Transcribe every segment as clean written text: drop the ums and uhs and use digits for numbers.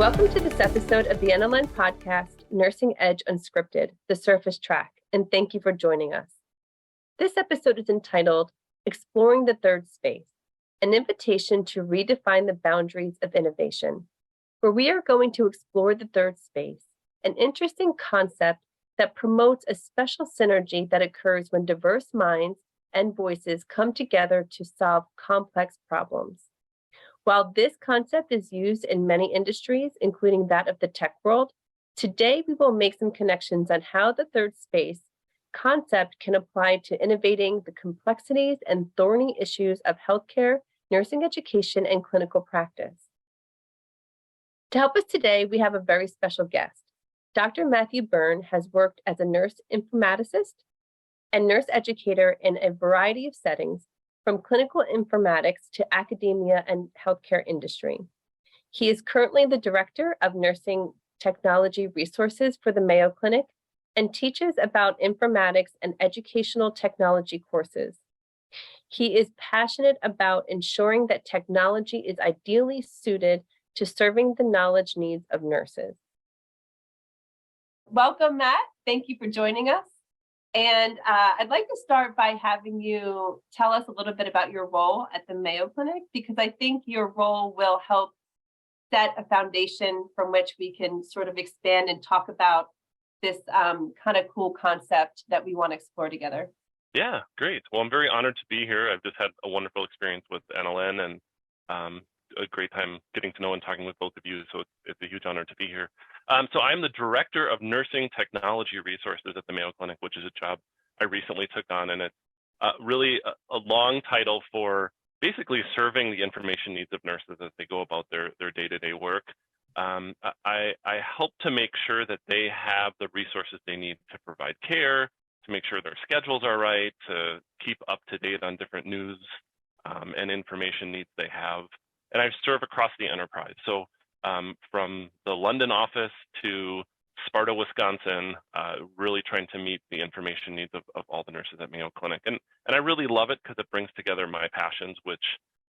Welcome to this episode of the NLN podcast, Nursing Edge Unscripted, The Surface Track, and thank you for joining us. This episode is entitled Exploring the Third Space, an invitation to redefine the boundaries of innovation, where we are going to explore the third space, an interesting concept that promotes a special synergy that occurs when diverse minds and voices come together to solve complex problems. While this concept is used in many industries, including that of the tech world, today we will make some connections on how the third space concept can apply to innovating the complexities and thorny issues of healthcare, nursing education, and clinical practice. To help us today, we have a very special guest. Dr. Matthew Byrne has worked as a nurse informaticist and nurse educator in a variety of settings, from clinical informatics to academia and healthcare industry. He is currently the Director of Nursing Technology Resources for the Mayo Clinic and teaches about informatics and educational technology courses. He is passionate about ensuring that technology is ideally suited to serving the knowledge needs of nurses. Welcome, Matt. Thank you for joining us. And I'd like to start by having you tell us a little bit about your role at the Mayo Clinic, because I think your role will help set a foundation from which we can sort of expand and talk about this kind of cool concept that we want to explore together. Yeah, great. Well, I'm very honored to be here. I've just had a wonderful experience with NLN and a great time getting to know and talking with both of you. So it's a huge honor to be here. So I'm the Director of Nursing Technology Resources at the Mayo Clinic, which is a job I recently took on. And it's really a long title for basically serving the information needs of nurses as they go about their day-to-day work. I help to make sure that they have the resources they need to provide care, to make sure their schedules are right, to keep up to date on different news and information needs they have. And I serve across the enterprise. So from the London office to Sparta, Wisconsin, really trying to meet the information needs of all the nurses at Mayo Clinic. And I really love it because it brings together my passions, which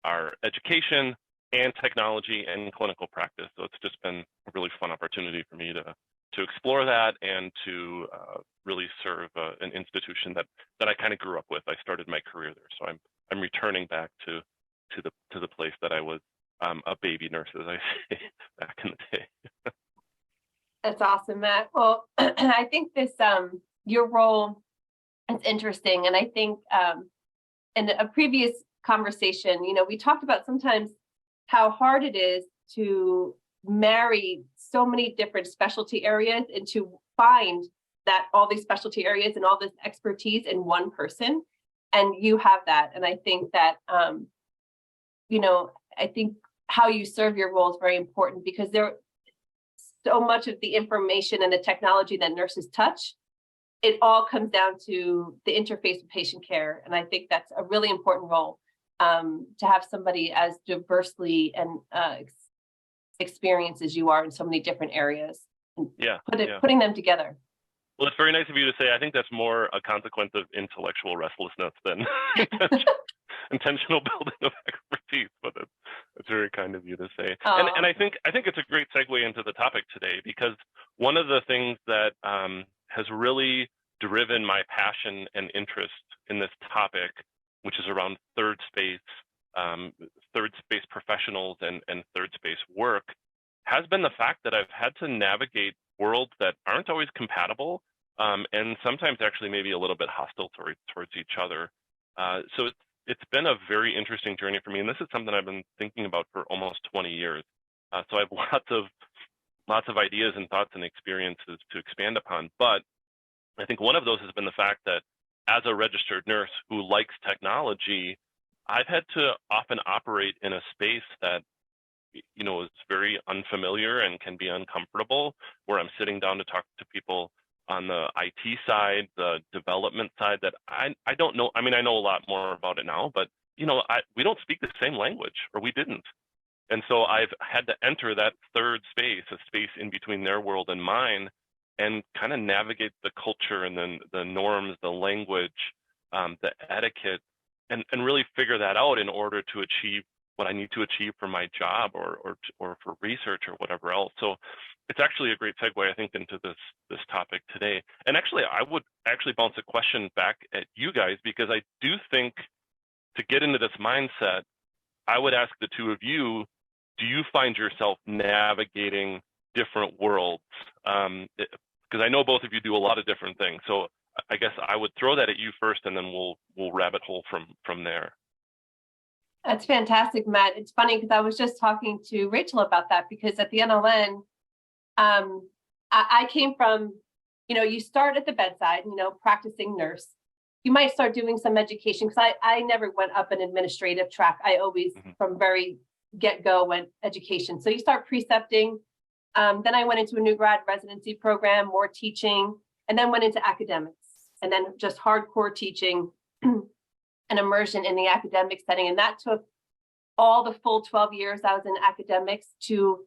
are education and technology and clinical practice. So it's just been a really fun opportunity for me to explore that and to really serve an institution that I kind of grew up with. I started my career there. So I'm returning back to the place that I was a baby nurse, as I say, back in the day. That's awesome, Matt. Well, I think this your role is interesting, and I think in a previous conversation, we talked about sometimes how hard it is to marry so many different specialty areas and to find that all these specialty areas and all this expertise in one person, and you have that. And I think that I think how you serve your role is very important, because there so much of the information and the technology that nurses touch, it all comes down to the interface with patient care. And I think that's a really important role, to have somebody as diversely and experienced as you are in so many different areas. And putting them together. Well, it's very nice of you to say. I think that's more a consequence of intellectual restlessness than intentional building of expertise, but it's very kind of you to say. And I think it's a great segue into the topic today, because one of the things that has really driven my passion and interest in this topic, which is around third space professionals and third space work, has been the fact that I've had to navigate worlds that aren't always compatible, and sometimes actually maybe a little bit hostile towards each other. So it's been a very interesting journey for me, and this is something I've been thinking about for almost 20 years. So I have lots of ideas and thoughts and experiences to expand upon. But I think one of those has been the fact that as a registered nurse who likes technology, I've had to often operate in a space that is very unfamiliar and can be uncomfortable, where I'm sitting down to talk to people on the IT side, the development side, that I don't know. I mean, I know a lot more about it now, but we don't speak the same language, or we didn't. And so I've had to enter that third space, a space in between their world and mine, and kind of navigate the culture and then the norms, the language, the etiquette, and really figure that out in order to achieve what I need to achieve for my job or for research or whatever else. So it's actually a great segue, I think, into this topic today. And actually, I would actually bounce a question back at you guys, because I do think to get into this mindset, I would ask the two of you, do you find yourself navigating different worlds? Because I know both of you do a lot of different things. So I guess I would throw that at you first, and then we'll rabbit hole from there. That's fantastic, Matt. It's funny because I was just talking to Rachel about that, because at the NLN, I came from, you start at the bedside, practicing nurse. You might start doing some education, because I never went up an administrative track. I always, from very get-go, went education. So you start precepting. Then I went into a new grad residency program, more teaching, and then went into academics, and then just hardcore teaching and immersion in the academic setting. And that took all the full 12 years I was in academics to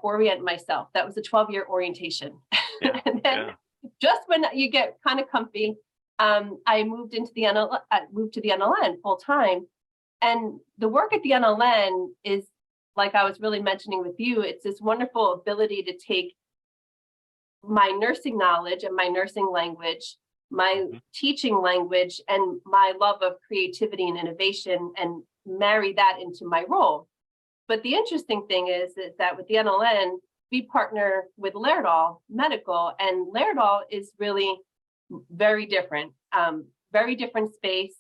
orient myself. That was a 12-year orientation. Yeah, and then just when you get kind of comfy, I moved into the moved to the NLN full time. And the work at the NLN is, like I was really mentioning with you, it's this wonderful ability to take my nursing knowledge and my nursing language, my teaching language, and my love of creativity and innovation, and marry that into my role. But the interesting thing is that with the NLN, we partner with Laerdal Medical, and Laerdal is really very different space,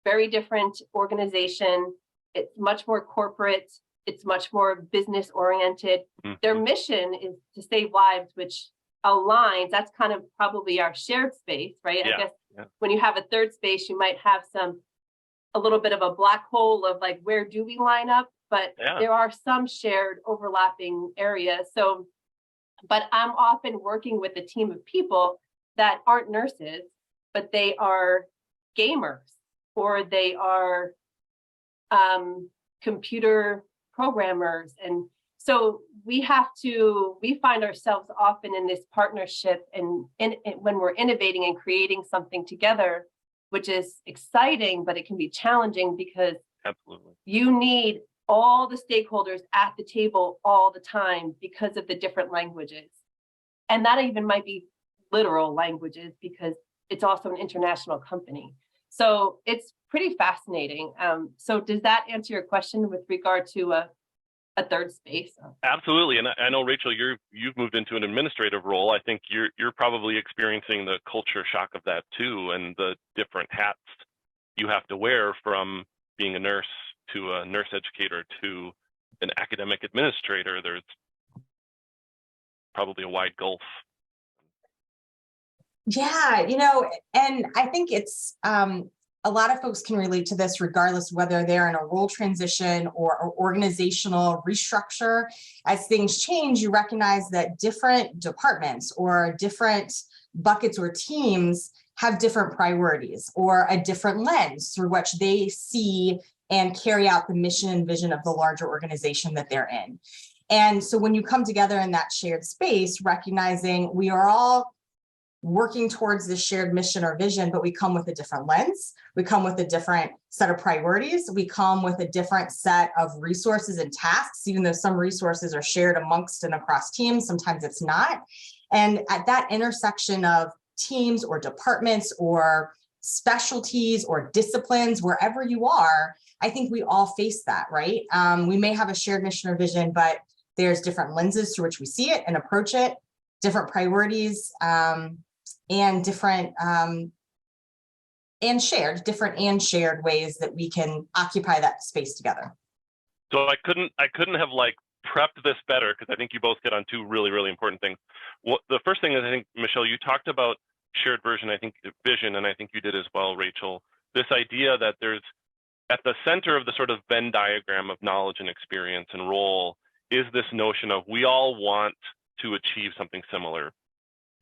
very different organization. It's much more corporate. It's much more business oriented. Their mission is to save lives, which aligns. That's kind of probably our shared space, right? I guess when you have a third space, you might have a little bit of a black hole of like, where do we line up? But there are some shared overlapping areas. So, but I'm often working with a team of people that aren't nurses, but they are gamers, or they are computer programmers. And so we find ourselves often in this partnership, and when we're innovating and creating something together, which is exciting, but it can be challenging, because you need all the stakeholders at the table all the time because of the different languages. And that even might be literal languages, because it's also an international company. So it's pretty fascinating. So does that answer your question with regard to a third space? Absolutely. And I know, Rachel, you've moved into an administrative role. I think you're probably experiencing the culture shock of that too, and the different hats you have to wear, from being a nurse to a nurse educator to an academic administrator. There's probably a wide gulf. Yeah, and I think it's a lot of folks can relate to this regardless whether they're in a role transition or organizational restructure. As things change, you recognize that different departments or different buckets or teams have different priorities or a different lens through which they see and carry out the mission and vision of the larger organization that they're in. And so when you come together in that shared space, recognizing we are all working towards this shared mission or vision, but we come with a different lens. We come with a different set of priorities. We come with a different set of resources and tasks, even though some resources are shared amongst and across teams, sometimes it's not. And at that intersection of teams or departments or specialties or disciplines, wherever you are, I think we all face that, right? We may have a shared mission or vision, but there's different lenses through which we see it and approach it, different priorities, and different and shared ways that we can occupy that space together. So I couldn't have prepped this better, because I think you both hit on two really, really important things. The first thing is, I think, Michelle, you talked about shared vision, and I think you did as well, Rachel. This idea that there's, at the center of the sort of Venn diagram of knowledge and experience and role, is this notion of we all want to achieve something similar.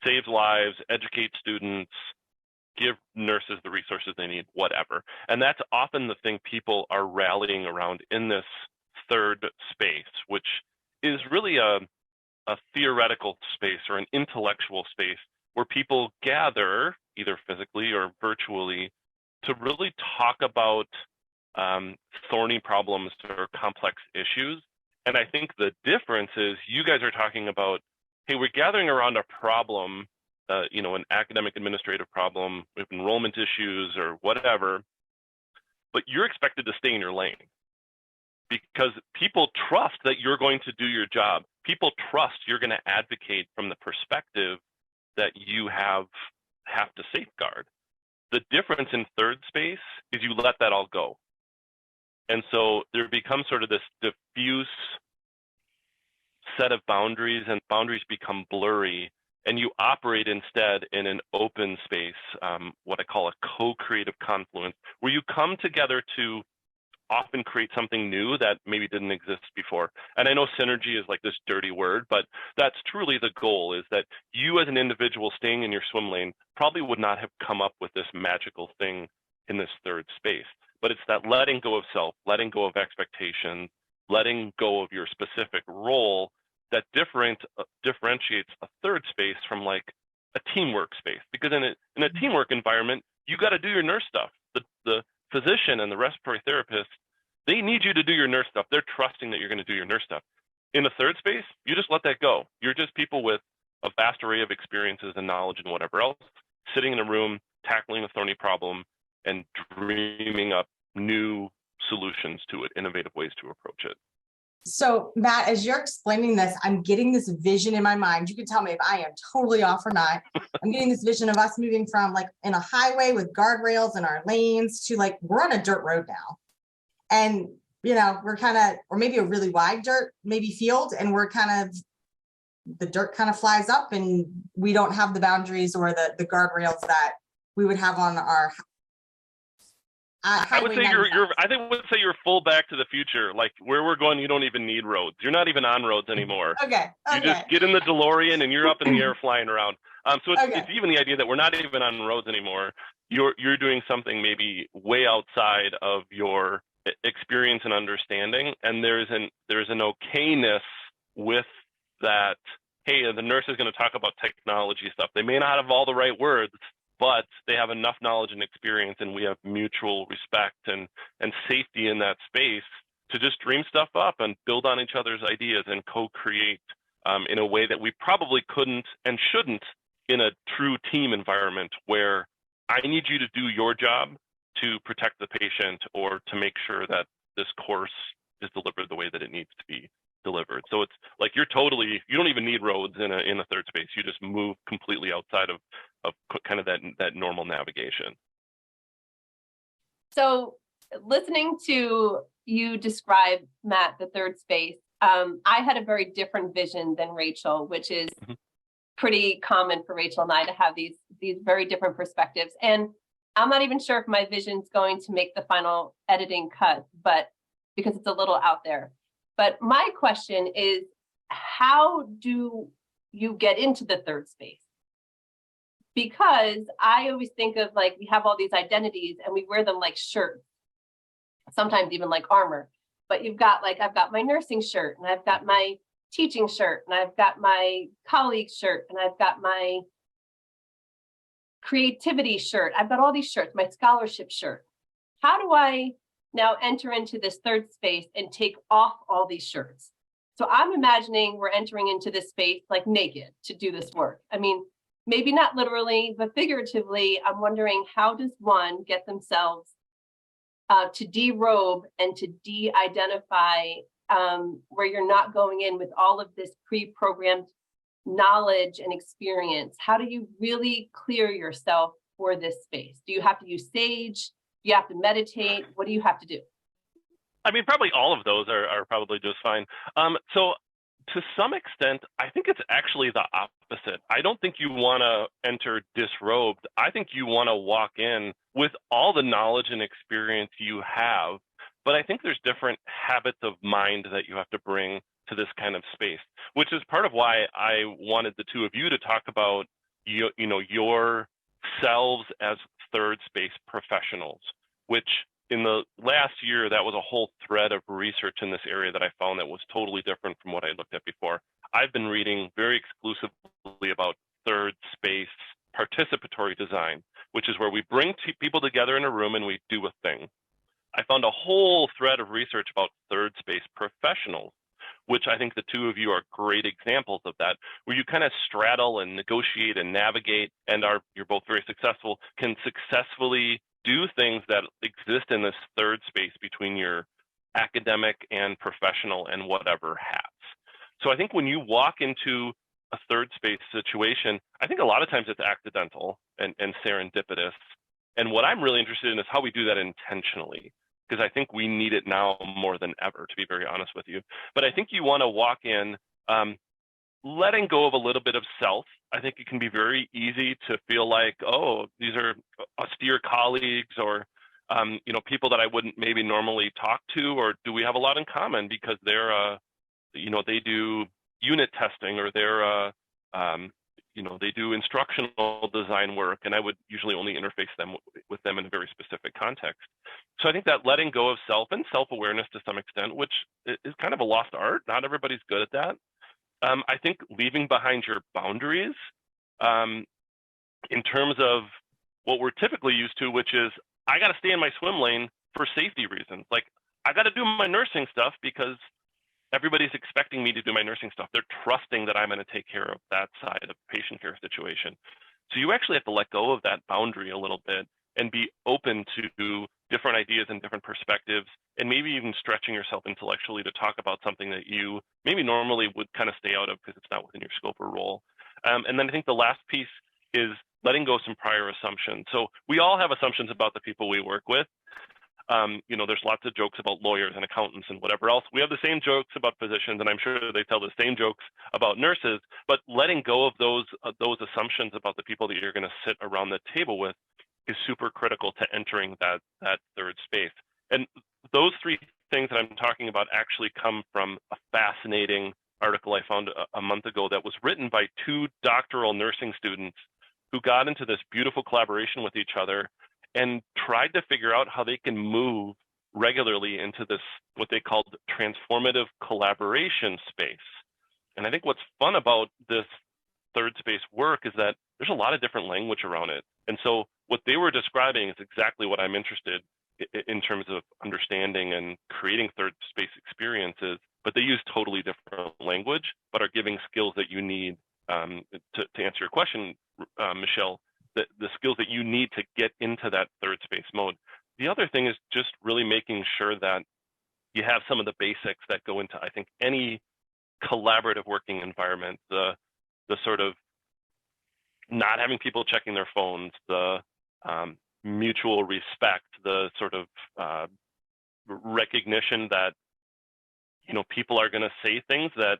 Save lives, educate students, give nurses the resources they need, whatever. And that's often the thing people are rallying around in this third space, which is really a theoretical space or an intellectual space where people gather, either physically or virtually, to really talk about thorny problems or complex issues. And I think the difference is you guys are talking about, hey, we're gathering around a problem, an academic administrative problem with enrollment issues or whatever, but you're expected to stay in your lane because people trust that you're going to do your job. People trust you're going to advocate from the perspective that you have to safeguard. The difference in third space is you let that all go. And so there becomes sort of this diffuse set of boundaries, and boundaries become blurry, and you operate instead in an open space, what I call a co-creative confluence, where you come together to often create something new that maybe didn't exist before. And I know synergy is like this dirty word, but that's truly the goal, is that you as an individual staying in your swim lane probably would not have come up with this magical thing in this third space. But it's that letting go of self, letting go of expectations, letting go of your specific role that differentiates a third space from like a teamwork space. Because in a teamwork environment, you got to do your nurse stuff. The physician and the respiratory therapist, they need you to do your nurse stuff. They're trusting that you're going to do your nurse stuff. In the third space, you just let that go. You're just people with a vast array of experiences and knowledge and whatever else, sitting in a room, tackling a thorny problem, and dreaming up new solutions to it, innovative ways to approach it. So Matt, as you're explaining this, I'm getting this vision in my mind. You can tell me if I am totally off or not. I'm getting this vision of us moving from like in a highway with guardrails in our lanes to like, we're on a dirt road now. And, we're kind of, or maybe a really wide dirt, maybe field, and we're kind of, the dirt kind of flies up and we don't have the boundaries or the guardrails that we would have on our I would say you're full Back to the Future. Like where we're going, you don't even need roads. You're not even on roads anymore. Okay. You just get in the DeLorean and you're up in the air flying around. So it's, Okay. it's even the idea that we're not even on roads anymore. You're doing something maybe way outside of your experience and understanding, and there's an okayness with that. Hey, the nurse is going to talk about technology stuff. They may not have all the right words, but they have enough knowledge and experience, and we have mutual respect and safety in that space to just dream stuff up and build on each other's ideas and co-create in a way that we probably couldn't and shouldn't in a true team environment where I need you to do your job to protect the patient or to make sure that this course is delivered the way that it needs to be delivered. So it's like you don't even need roads in a third space. You just move completely outside of kind of that normal navigation. So listening to you describe, Matt, the third space, I had a very different vision than Rachel, which is pretty common for Rachel and I to have these very different perspectives. And I'm not even sure if my vision's going to make the final editing cut, but because it's a little out there. But my question is, how do you get into the third space? Because I always think of like, we have all these identities and we wear them like shirts, sometimes even like armor. But you've got like, I've got my nursing shirt and I've got my teaching shirt and I've got my colleague shirt and I've got my creativity shirt. I've got all these shirts, my scholarship shirt. How do I now enter into this third space and take off all these shirts? So I'm imagining we're entering into this space like naked to do this work. I mean, maybe not literally, but figuratively, I'm wondering, how does one get themselves to derobe and to de-identify where you're not going in with all of this pre-programmed knowledge and experience? How do you really clear yourself for this space? Do you have to use sage? Do you have to meditate? What do you have to do? I mean, probably all of those are probably just fine. So to some extent, I think it's actually the opposite. I don't think you want to enter disrobed. I think you want to walk in with all the knowledge and experience you have. But I think there's different habits of mind that you have to bring to this kind of space, which is part of why I wanted the two of you to talk about yourselves as third space professionals, which in the last year, that was a whole thread of research in this area that I found that was totally different from what I looked at before. I've been reading very exclusively about third space participatory design, which is where we bring people together in a room and we do a thing. I found a whole thread of research about third space professionals, which I think the two of you are great examples of that, where you kind of straddle and negotiate and navigate, and you're both very successful, can successfully do things that exist in this third space between your academic and professional and whatever hats. So I think when you walk into a third space situation, I think a lot of times it's accidental and serendipitous. And what I'm really interested in is how we do that intentionally, because I think we need it now more than ever, to be very honest with you. But I think you want to walk in letting go of a little bit of self. I think it can be very easy to feel like, oh, these are austere colleagues, or people that I wouldn't maybe normally talk to, or do we have a lot in common because they're they do unit testing, or they're they do instructional design work, and I would usually only interface with them in a very specific context. So I think that letting go of self and self-awareness to some extent, which is kind of a lost art, not everybody's good at that. I think leaving behind your boundaries in terms of what we're typically used to, which is I got to stay in my swim lane for safety reasons. Like, I got to do my nursing stuff because everybody's expecting me to do my nursing stuff. They're trusting that I'm going to take care of that side of the patient care situation. So you actually have to let go of that boundary a little bit and be open to different ideas and different perspectives, and maybe even stretching yourself intellectually to talk about something that you maybe normally would kind of stay out of because it's not within your scope or role. And then I think the last piece is letting go of some prior assumptions. So we all have assumptions about the people we work with. There's lots of jokes about lawyers and accountants and whatever else. We have the same jokes about physicians, and I'm sure they tell the same jokes about nurses, but letting go of those assumptions about the people that you're going to sit around the table with is super critical to entering that third space. And those three things that I'm talking about actually come from a fascinating article I found a month ago that was written by two doctoral nursing students who got into this beautiful collaboration with each other and tried to figure out how they can move regularly into this, what they called transformative collaboration space. And I think what's fun about this third space work is that there's a lot of different language around it. And so what they were describing is exactly what I'm interested in terms of understanding and creating third space experiences, but they use totally different language, but are giving skills that you need to answer your question, Michelle, the skills that you need to get into that third space mode. The other thing is just really making sure that you have some of the basics that go into, I think, any collaborative working environment, the sort of not having people checking their phones, the mutual respect, the sort of recognition that, people are going to say things that,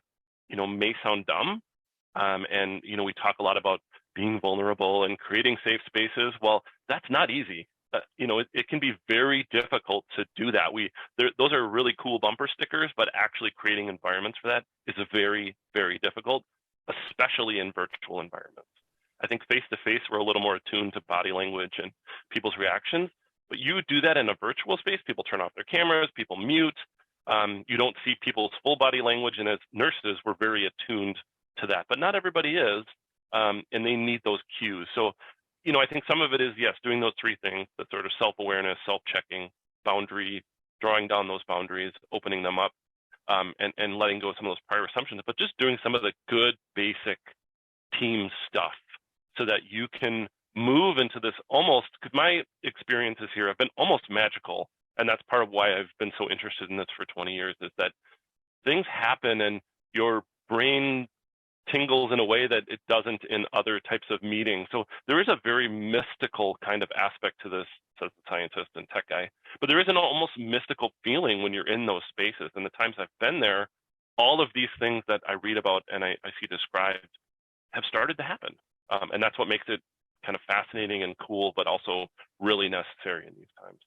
may sound dumb. And, we talk a lot about being vulnerable and creating safe spaces. Well, that's not easy. It can be very difficult to do that. Those are really cool bumper stickers, but actually creating environments for that is very, very difficult, especially in virtual environments. I think face-to-face, we're a little more attuned to body language and people's reactions, but you do that in a virtual space, people turn off their cameras, people mute, you don't see people's full body language, and as nurses, we're very attuned to that, but not everybody is, and they need those cues. So, I think some of it is, yes, doing those three things, the sort of self-awareness, self-checking, boundary, drawing down those boundaries, opening them up, and letting go of some of those prior assumptions, but just doing some of the good basic team stuff so that you can move into this almost, because my experiences here have been almost magical, and that's part of why I've been so interested in this for 20 years, is that things happen and your brain tingles in a way that it doesn't in other types of meetings. So there is a very mystical kind of aspect to this, says the scientist and tech guy, but there is an almost mystical feeling when you're in those spaces. And the times I've been there, all of these things that I read about and I see described have started to happen. And that's what makes it kind of fascinating and cool, but also really necessary in these times.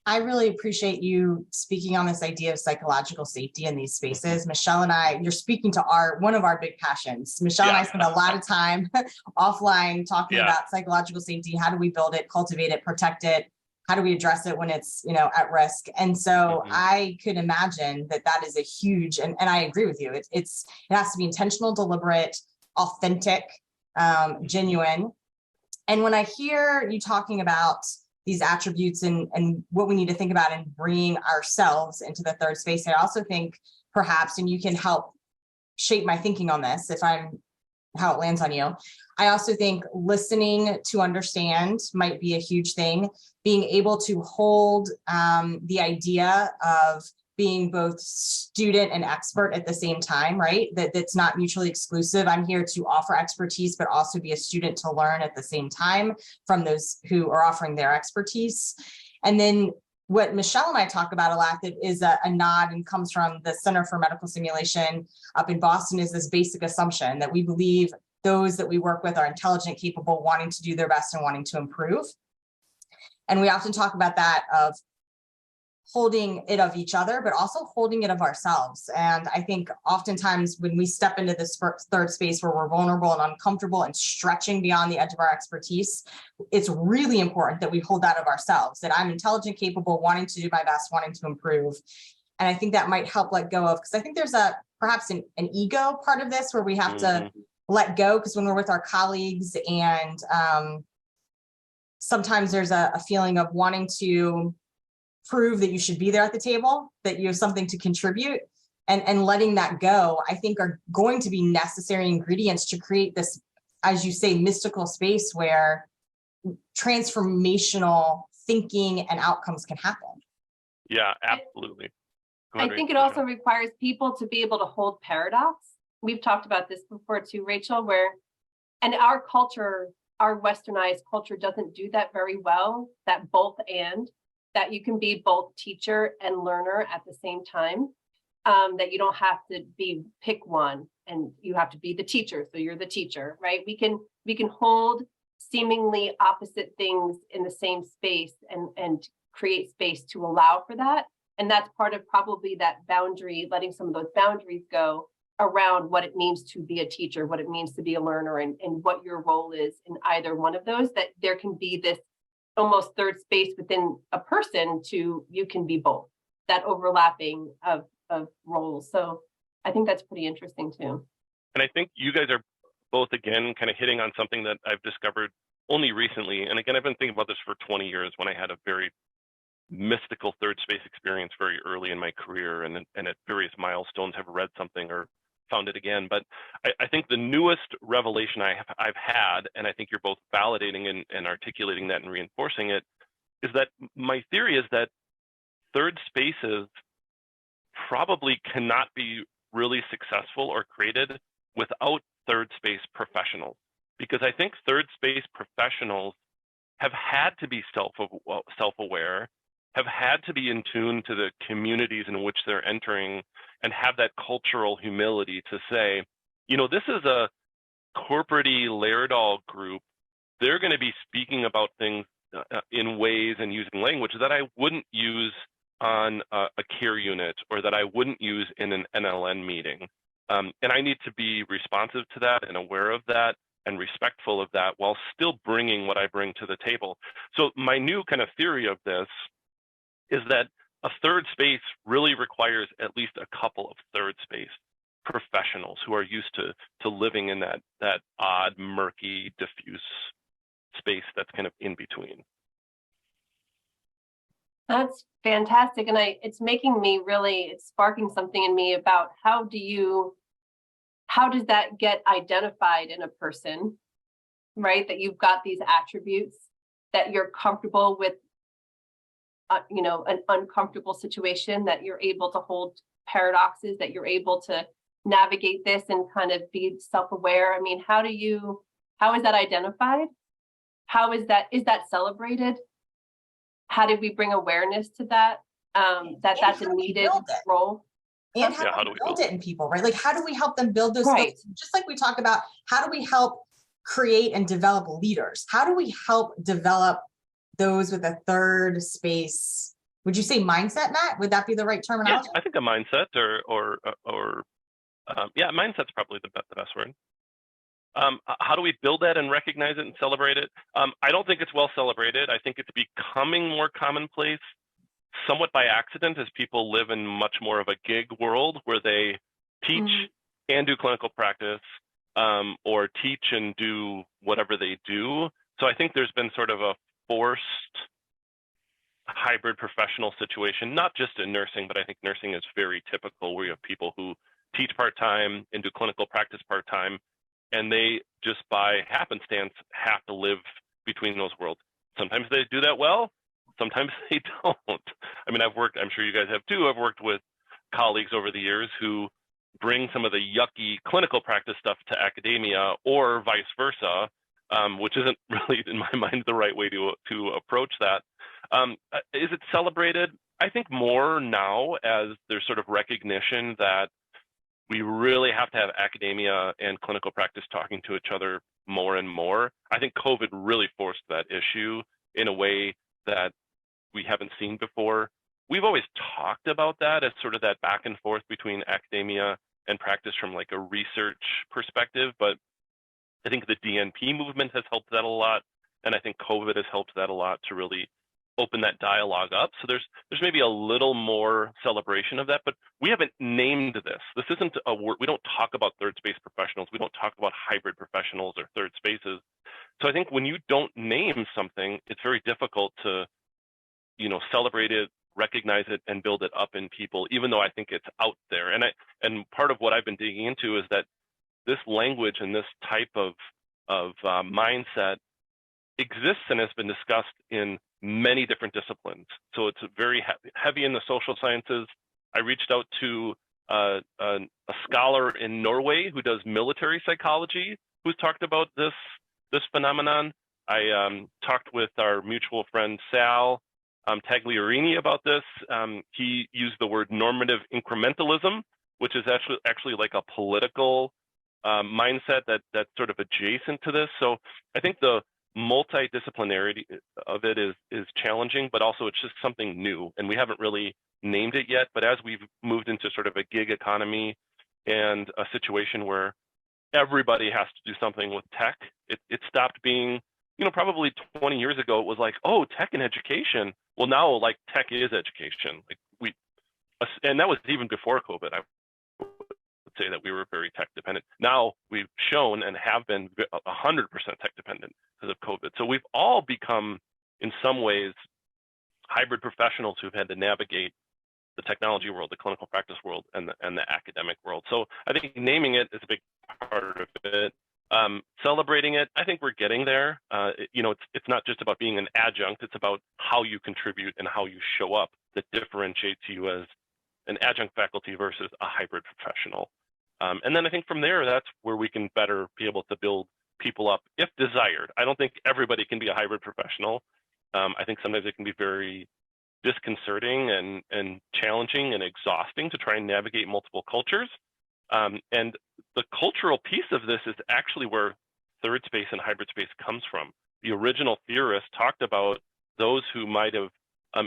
I really appreciate you speaking on this idea of psychological safety in these spaces. Michelle and I, you're speaking to one of our big passions. Michelle and I spend a lot of time offline talking about psychological safety. How do we build it, cultivate it, protect it? How do we address it when it's, at risk? And so I could imagine that is a huge, and I agree with you. It has to be intentional, deliberate, authentic, genuine. And when I hear you talking about these attributes and what we need to think about in bringing ourselves into the third space. I also think perhaps, and you can help shape my thinking on this how it lands on you. I also think listening to understand might be a huge thing. Being able to hold the idea of being both student and expert at the same time, right? That's not mutually exclusive. I'm here to offer expertise, but also be a student to learn at the same time from those who are offering their expertise. And then what Michelle and I talk about a lot that is a nod and comes from the Center for Medical Simulation up in Boston is this basic assumption that we believe those that we work with are intelligent, capable, wanting to do their best and wanting to improve. And we often talk about that of holding it of each other, but also holding it of ourselves. And I think oftentimes when we step into this third space where we're vulnerable and uncomfortable and stretching beyond the edge of our expertise, it's really important that we hold that of ourselves, that I'm intelligent, capable, wanting to do my best, wanting to improve. And I think that might help let go of, because I think there's perhaps an ego part of this where we have to let go, because when we're with our colleagues and sometimes there's a feeling of wanting to prove that you should be there at the table, that you have something to contribute, and letting that go, I think are going to be necessary ingredients to create this, as you say, mystical space where transformational thinking and outcomes can happen. Yeah, absolutely. I think it also requires people to be able to hold paradox. We've talked about this before too, Rachel, and our culture, our westernized culture doesn't do that very well, that both and, that you can be both teacher and learner at the same time, that you don't have to pick one and you have to be the teacher. So you're the teacher, right? We can hold seemingly opposite things in the same space and create space to allow for that. And that's part of probably that boundary, letting some of those boundaries go around what it means to be a teacher, what it means to be a learner, and what your role is in either one of those, that there can be this almost third space within a person to, you can be both, that overlapping of roles. So I think that's pretty interesting too. And I think you guys are both, again, kind of hitting on something that I've discovered only recently. And again, I've been thinking about this for 20 years when I had a very mystical third space experience very early in my career, and at various milestones have read something or found it again. But I think the newest revelation I've had, and I think you're both validating and articulating that and reinforcing it, is that my theory is that third spaces probably cannot be really successful or created without third space professionals. Because I think third space professionals have had to be self-aware, have had to be in tune to the communities in which they're entering, and have that cultural humility to say, this is a corporate-y Laerdal group. They're going to be speaking about things in ways and using language that I wouldn't use on a care unit, or that I wouldn't use in an NLN meeting. And I need to be responsive to that and aware of that and respectful of that, while still bringing what I bring to the table. So my new kind of theory of this is that a third space really requires at least a couple of third space professionals who are used to living in that odd, murky, diffuse space that's kind of in between. That's fantastic. And it's making me it's sparking something in me about how does that get identified in a person, right? That you've got these attributes, that you're comfortable with, an uncomfortable situation, that you're able to hold paradoxes, that you're able to navigate this and kind of be self-aware. I mean, how is that identified? Is that celebrated? How did we bring awareness to that? That's a needed role. And how do we build it in people, right? Like, how do we help them build those skills? Just like we talk about, how do we help create and develop leaders? How do we help develop those with a third space? Would you say mindset, Matt? Would that be the right terminology? Yeah, I think a mindset or mindset's probably the best word. How do we build that and recognize it and celebrate it? I don't think it's well celebrated. I think it's becoming more commonplace, somewhat by accident, as people live in much more of a gig world where they teach and do clinical practice, or teach and do whatever they do. So I think there's been sort of a forced hybrid professional situation, not just in nursing, but I think nursing is very typical, where you have people who teach part-time and do clinical practice part-time, and they just by happenstance have to live between those worlds. Sometimes they do that well, sometimes they don't. I mean, I'm sure you guys have too, I've worked with colleagues over the years who bring some of the yucky clinical practice stuff to academia, or vice versa, which isn't really, in my mind, the right way to approach that. Is it celebrated? I think more now, as there's sort of recognition that we really have to have academia and clinical practice talking to each other more and more. I think COVID really forced that issue in a way that we haven't seen before. We've always talked about that as sort of that back and forth between academia and practice from like a research perspective, but I think the DNP movement has helped that a lot, and I think COVID has helped that a lot to really open that dialogue up. So there's maybe a little more celebration of that, but we haven't named this. This isn't a word. We don't talk about third space professionals. We don't talk about hybrid professionals or third spaces. So I think when you don't name something, it's very difficult to, celebrate it, recognize it, and build it up in people, even though I think it's out there. And part of what I've been digging into is that this language and this type of mindset exists and has been discussed in many different disciplines. So it's very heavy in the social sciences. I reached out to a scholar in Norway who does military psychology, who's talked about this phenomenon. I talked with our mutual friend Sal Tagliarini about this. He used the word normative incrementalism, which is actually like a political mindset that's sort of adjacent to this. So I think the multidisciplinarity of it is challenging, but also it's just something new, and we haven't really named it yet. But as we've moved into sort of a gig economy and a situation where everybody has to do something with tech, it stopped being, probably 20 years ago, it was like, oh, tech and education. Well, now like tech is education. And that was even before COVID. I would say that we were very tech dependent. Now we've shown and have been 100% tech dependent because of COVID. So we've all become, in some ways, hybrid professionals who've had to navigate the technology world, the clinical practice world, and the academic world. So I think naming it is a big part of it. Celebrating it, I think we're getting there. It's not just about being an adjunct, it's about how you contribute and how you show up that differentiates you as an adjunct faculty versus a hybrid professional. And then I think from there, that's where we can better be able to build people up if desired. I don't think everybody can be a hybrid professional. I think sometimes it can be very disconcerting and challenging and exhausting to try and navigate multiple cultures. And the cultural piece of this is actually where third space and hybrid space comes from. The original theorists talked about those who might have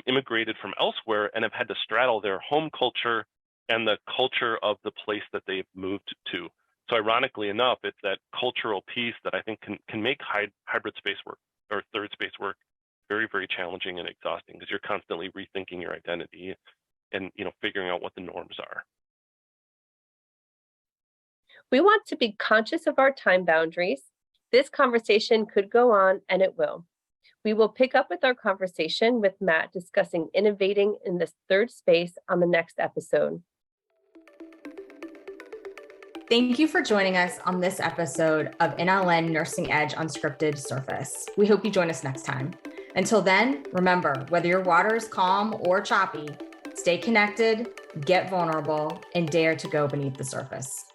immigrated from elsewhere and have had to straddle their home culture and the culture of the place that they've moved to. So ironically enough, it's that cultural piece that I think can make hybrid space work or third space work very, very challenging and exhausting, because you're constantly rethinking your identity and figuring out what the norms are. We want to be conscious of our time boundaries. This conversation could go on, and it will. We will pick up with our conversation with Matt discussing innovating in this third space on the next episode. Thank you for joining us on this episode of NLN Nursing Edge Unscripted Surface. We hope you join us next time. Until then, remember, whether your water is calm or choppy, stay connected, get vulnerable, and dare to go beneath the surface.